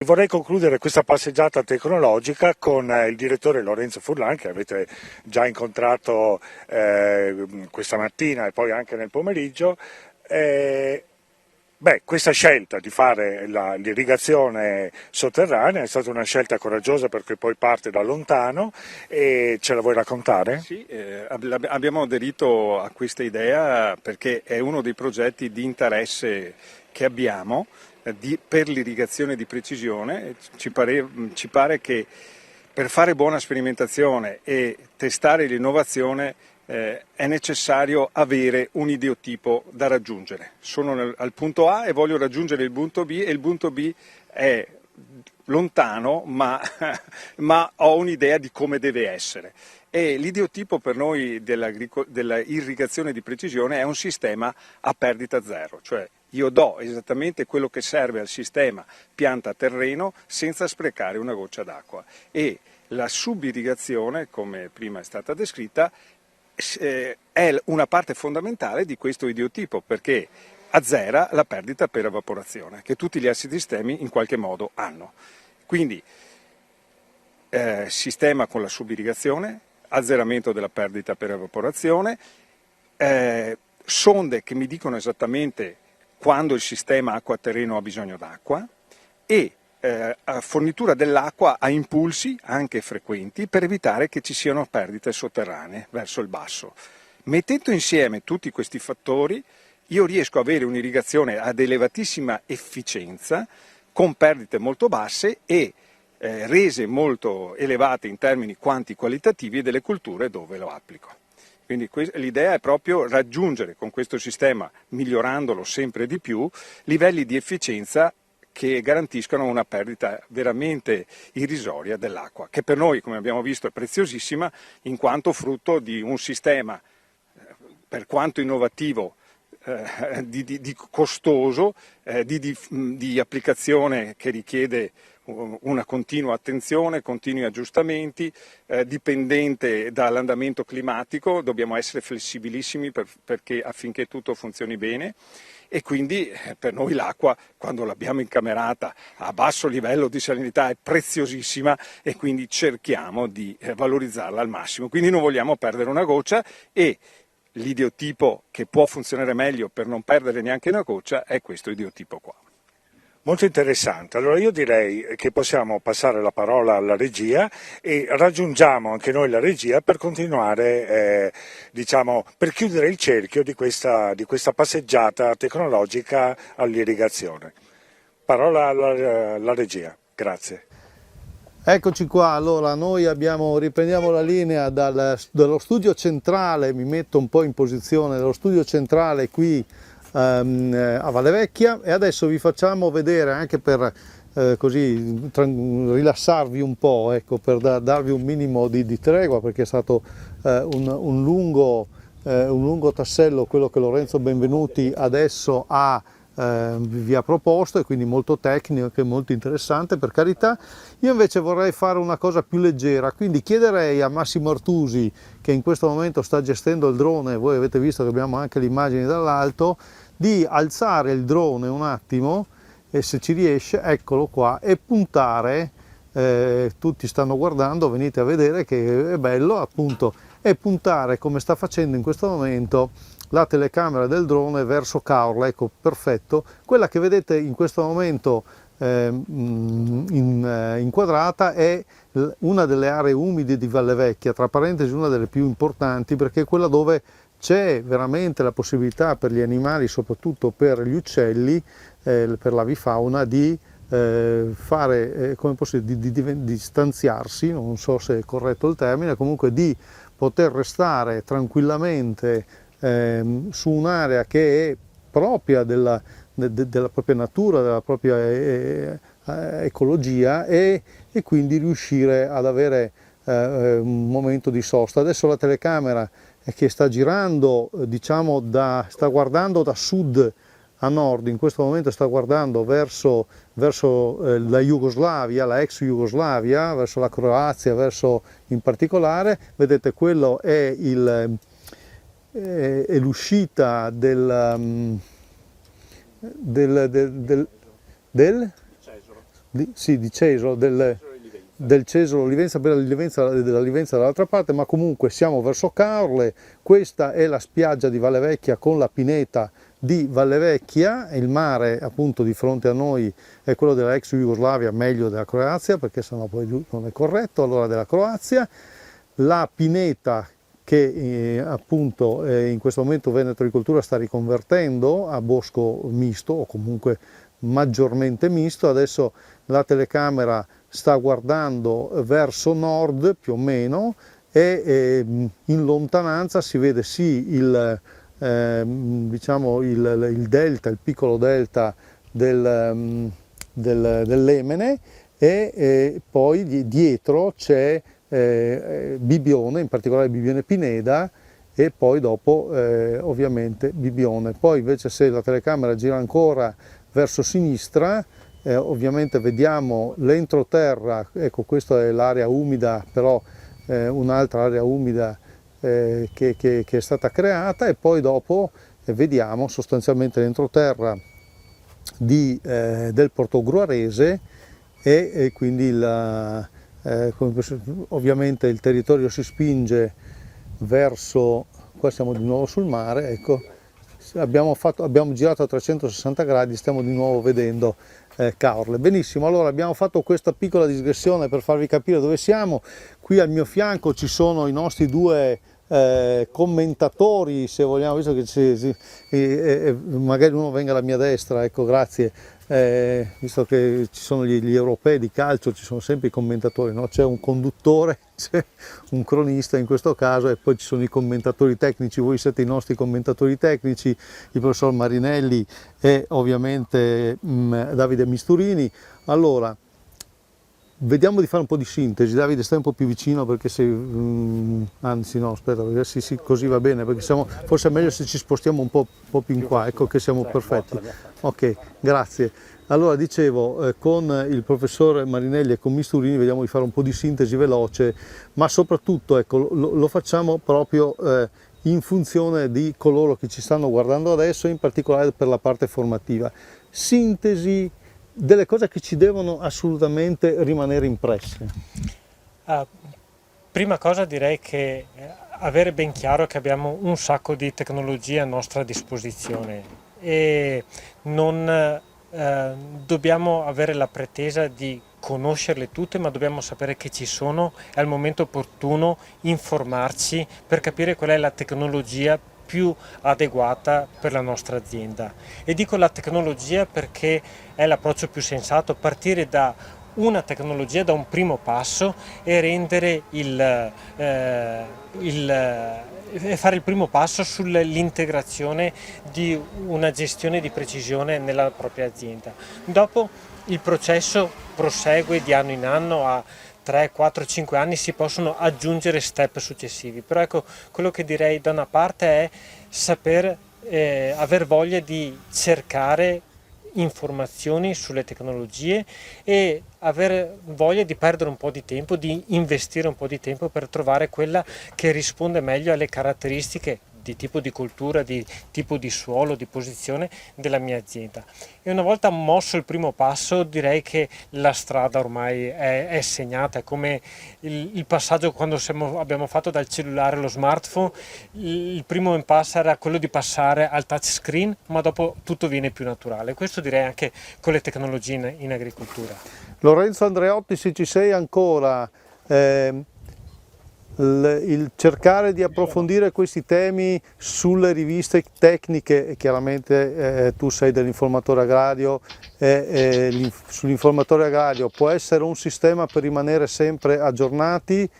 Vorrei concludere questa passeggiata tecnologica con il direttore Lorenzo Furlan, che avete già incontrato questa mattina e poi anche nel pomeriggio. Eh, Questa scelta di fare l'irrigazione sotterranea è stata una scelta coraggiosa perché poi parte da lontano e ce la vuoi raccontare? Sì, abbiamo aderito a questa idea perché è uno dei progetti di interesse che abbiamo per l'irrigazione di precisione. Ci pare che per fare buona sperimentazione e testare l'innovazione è necessario avere un ideotipo da raggiungere. Sono al punto A e voglio raggiungere il punto B e il punto B è lontano, ma ho un'idea di come deve essere. E l'ideotipo per noi della irrigazione di precisione è un sistema a perdita zero, cioè io do esattamente quello che serve al sistema pianta-terreno senza sprecare una goccia d'acqua. E la subirrigazione, come prima è stata descritta, è una parte fondamentale di questo ideotipo perché azzera la perdita per evaporazione, che tutti gli altri sistemi in qualche modo hanno. Quindi sistema con la subirrigazione, azzeramento della perdita per evaporazione, sonde che mi dicono esattamente quando il sistema acqua-terreno ha bisogno d'acqua e fornitura dell'acqua a impulsi anche frequenti per evitare che ci siano perdite sotterranee verso il basso. Mettendo insieme tutti questi fattori io riesco ad avere un'irrigazione ad elevatissima efficienza con perdite molto basse e rese molto elevate in termini quanti-qualitativi delle culture dove lo applico. Quindi l'idea è proprio raggiungere con questo sistema, migliorandolo sempre di più, livelli di efficienza che garantiscano una perdita veramente irrisoria dell'acqua, che per noi, come abbiamo visto, è preziosissima in quanto frutto di un sistema, per quanto innovativo, di costoso, di applicazione che richiede una continua attenzione, continui aggiustamenti, dipendente dall'andamento climatico, dobbiamo essere flessibilissimi perché affinché tutto funzioni bene e quindi per noi l'acqua quando l'abbiamo incamerata a basso livello di salinità è preziosissima e quindi cerchiamo di valorizzarla al massimo, quindi non vogliamo perdere una goccia e l'ideotipo che può funzionare meglio per non perdere neanche una goccia è questo ideotipo qua. Molto interessante, allora io direi che possiamo passare la parola alla regia e raggiungiamo anche noi la regia per continuare, diciamo, per chiudere il cerchio di questa passeggiata tecnologica all'irrigazione. Parola alla regia, grazie. Eccoci qua, allora noi riprendiamo la linea dallo studio centrale, mi metto un po' in posizione, dallo studio centrale qui a Valle Vecchia e adesso vi facciamo vedere anche per così rilassarvi un po', ecco, per darvi un minimo di tregua perché è stato un lungo tassello quello che Lorenzo Benvenuti adesso vi ha proposto e quindi molto tecnico e molto interessante, per carità. Io invece vorrei fare una cosa più leggera, quindi chiederei a Massimo Artusi, che in questo momento sta gestendo il drone, voi avete visto che abbiamo anche le immagini dall'alto, di alzare il drone un attimo e se ci riesce, eccolo qua, e puntare, tutti stanno guardando, venite a vedere che è bello appunto, e puntare come sta facendo in questo momento la telecamera del drone verso Caorla, ecco, perfetto, quella che vedete in questo momento inquadrata è una delle aree umide di Valle Vecchia, tra parentesi una delle più importanti perché è quella dove c'è veramente la possibilità per gli animali, soprattutto per gli uccelli, per l'avifauna, di fare, come posso dire, di stanziarsi, non so se è corretto il termine, comunque di poter restare tranquillamente su un'area che è propria della propria natura, della propria ecologia e quindi riuscire ad avere un momento di sosta. Adesso la telecamera che sta girando, diciamo, sta guardando da sud a nord, in questo momento sta guardando verso la Jugoslavia, la ex Jugoslavia, verso la Croazia, verso in particolare, vedete quello è l'uscita del di Cesolo, del Cesolo Livenza per della Livenza dall'altra parte, ma comunque siamo verso Caorle. Questa è la spiaggia di Valle Vecchia con la pineta di Valle Vecchia, il mare appunto di fronte a noi è quello della ex Jugoslavia, meglio della Croazia, perché sennò poi non è corretto, allora della Croazia. La pineta che appunto in questo momento Veneto Agricoltura sta riconvertendo a bosco misto o comunque maggiormente misto. Adesso la telecamera sta guardando verso nord più o meno e in lontananza si vede sì diciamo il delta, il piccolo delta dell'Emene e poi dietro c'è Bibione, in particolare Bibione Pineda, e poi dopo ovviamente Bibione. Poi invece se la telecamera gira ancora verso sinistra, ovviamente vediamo l'entroterra, ecco questa è l'area umida, però un'altra area umida che è stata creata, e poi dopo vediamo sostanzialmente l'entroterra del Portogruarese e quindi ovviamente il territorio si spinge verso, qua siamo di nuovo sul mare, ecco, abbiamo girato a 360 gradi, stiamo di nuovo vedendo Caorle. Benissimo, allora abbiamo fatto questa piccola digressione per farvi capire dove siamo. Qui al mio fianco ci sono i nostri due commentatori, se vogliamo, visto che magari uno venga alla mia destra, ecco, grazie. Visto che ci sono gli europei di calcio, ci sono sempre i commentatori, no? C'è un conduttore, c'è un cronista in questo caso, e poi ci sono i commentatori tecnici. Voi siete i nostri commentatori tecnici, il professor Marinelli e ovviamente Davide Misturini. Allora, vediamo di fare un po' di sintesi. Davide, stai un po' più vicino, perché anzi no, aspetta, perché sì, così va bene, perché forse è meglio se ci spostiamo un po' più in qua, ecco che siamo perfetti. Ok, grazie. Allora dicevo, con il professore Marinelli e con Misturini vediamo di fare un po' di sintesi veloce, ma soprattutto ecco, lo facciamo proprio in funzione di coloro che ci stanno guardando adesso, in particolare per la parte formativa. Sintesi delle cose che ci devono assolutamente rimanere impresse. Prima cosa direi che avere ben chiaro che abbiamo un sacco di tecnologie a nostra disposizione e non dobbiamo avere la pretesa di conoscerle tutte, ma dobbiamo sapere che ci sono e al momento opportuno informarci per capire qual è la tecnologia più adeguata per la nostra azienda. E dico la tecnologia perché è l'approccio più sensato, partire da una tecnologia, da un primo passo e rendere e fare il primo passo sull'integrazione di una gestione di precisione nella propria azienda. Dopo il processo prosegue di anno in anno, a 3, 4, 5 anni si possono aggiungere step successivi, però ecco, quello che direi da una parte è saper aver voglia di cercare informazioni sulle tecnologie e avere voglia di perdere un po' di tempo, di investire un po' di tempo per trovare quella che risponde meglio alle caratteristiche di tipo di cultura, di tipo di suolo, di posizione della mia azienda. E una volta mosso il primo passo, direi che la strada ormai è segnata, è come il passaggio quando abbiamo fatto dal cellulare allo smartphone. Il primo impasse era quello di passare al touchscreen, ma dopo tutto viene più naturale. Questo direi anche con le tecnologie in agricoltura. Lorenzo Andreotti, se ci sei ancora, il cercare di approfondire questi temi sulle riviste tecniche, chiaramente tu sei dell'informatore agrario, sull'informatore agrario può essere un sistema per rimanere sempre aggiornati.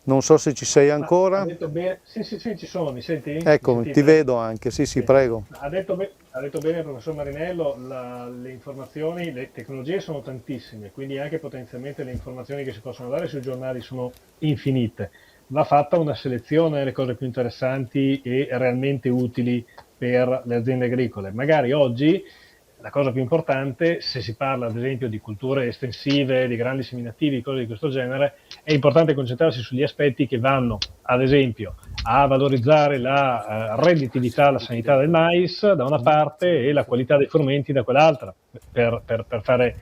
Non so se ci sei ancora. Ha detto bene. Sì, ci sono, mi senti? Ecco, ti vedo anche, sì, prego. Ha detto bene il professor Marinello, le informazioni, le tecnologie sono tantissime, quindi anche potenzialmente le informazioni che si possono dare sui giornali sono infinite. Va fatta una selezione delle cose più interessanti e realmente utili per le aziende agricole. Magari oggi la cosa più importante, se si parla ad esempio di culture estensive, di grandi seminativi, cose di questo genere, è importante concentrarsi sugli aspetti che vanno, ad esempio, a valorizzare la redditività, la sanità del mais da una parte e la qualità dei frumenti da quell'altra, per fare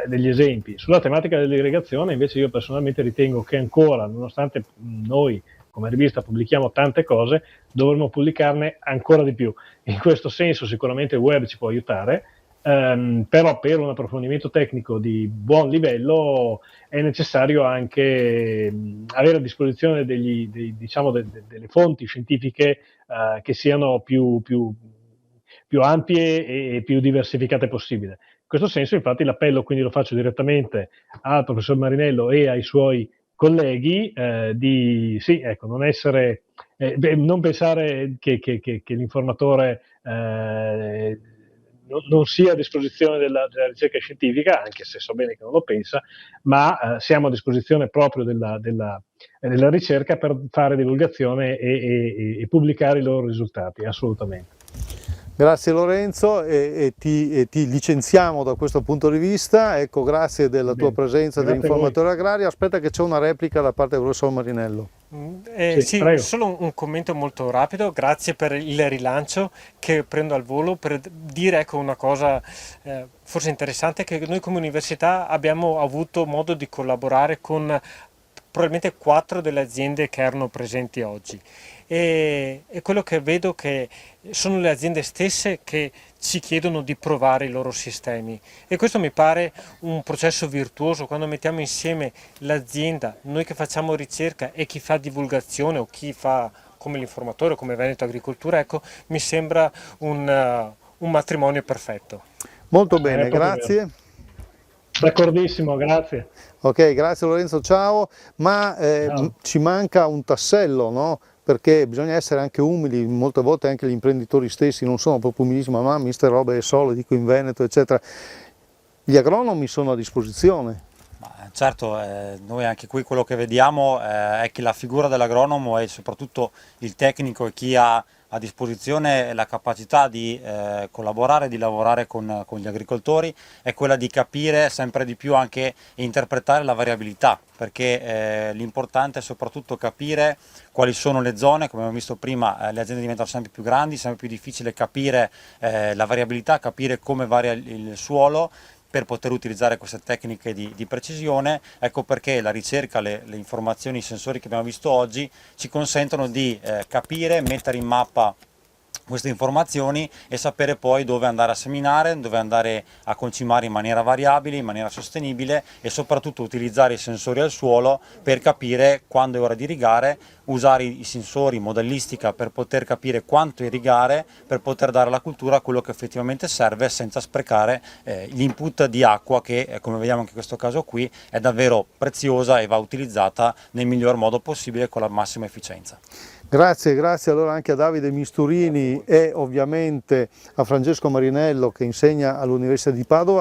degli esempi. Sulla tematica dell'irrigazione invece io personalmente ritengo che ancora, nonostante noi come rivista pubblichiamo tante cose, dovremmo pubblicarne ancora di più. In questo senso sicuramente il web ci può aiutare, però per un approfondimento tecnico di buon livello è necessario anche avere a disposizione delle fonti scientifiche che siano più ampie e più diversificate possibile. In questo senso infatti l'appello quindi lo faccio direttamente al professor Marinello e ai suoi colleghi di sì, ecco, non pensare che l'informatore non sia a disposizione della ricerca scientifica, anche se so bene che non lo pensa, ma siamo a disposizione proprio della ricerca per fare divulgazione e pubblicare i loro risultati, assolutamente. Grazie Lorenzo e ti licenziamo da questo punto di vista, ecco, grazie della tua presenza dell'informatore agrario. Aspetta che c'è una replica da parte del professor Marinello. Sì, solo un commento molto rapido, grazie per il rilancio che prendo al volo per dire ecco, una cosa forse interessante, che noi come università abbiamo avuto modo di collaborare con probabilmente 4 delle aziende che erano presenti oggi e quello che vedo che sono le aziende stesse che ci chiedono di provare i loro sistemi e questo mi pare un processo virtuoso quando mettiamo insieme l'azienda, noi che facciamo ricerca e chi fa divulgazione o chi fa come l'informatore o come Veneto Agricoltura, ecco, mi sembra un matrimonio perfetto. Molto bene, grazie. D'accordissimo, grazie. Ok, grazie Lorenzo, ciao. Ma Ciao. ci manca un tassello, no? Perché bisogna essere anche umili, molte volte anche gli imprenditori stessi non sono proprio umilissimi, ma mister robe è solo, dico in Veneto, eccetera. Gli agronomi sono a disposizione. Certo, noi anche qui quello che vediamo è che la figura dell'agronomo e soprattutto il tecnico e chi ha a disposizione la capacità di collaborare, di lavorare con gli agricoltori, è quella di capire sempre di più anche e interpretare la variabilità, perché l'importante è soprattutto capire quali sono le zone, come abbiamo visto prima le aziende diventano sempre più grandi, sempre più difficile capire la variabilità, capire come varia il suolo, per poter utilizzare queste tecniche di precisione. Ecco perché la ricerca, le informazioni, i sensori che abbiamo visto oggi ci consentono di capire, mettere in mappa queste informazioni e sapere poi dove andare a seminare, dove andare a concimare in maniera variabile, in maniera sostenibile e soprattutto utilizzare i sensori al suolo per capire quando è ora di irrigare, usare i sensori modellistica per poter capire quanto irrigare, per poter dare alla cultura quello che effettivamente serve senza sprecare l'input di acqua che, come vediamo anche in questo caso qui, è davvero preziosa e va utilizzata nel miglior modo possibile con la massima efficienza. Grazie, grazie allora anche a Davide Misturini e ovviamente a Francesco Marinello che insegna all'Università di Padova.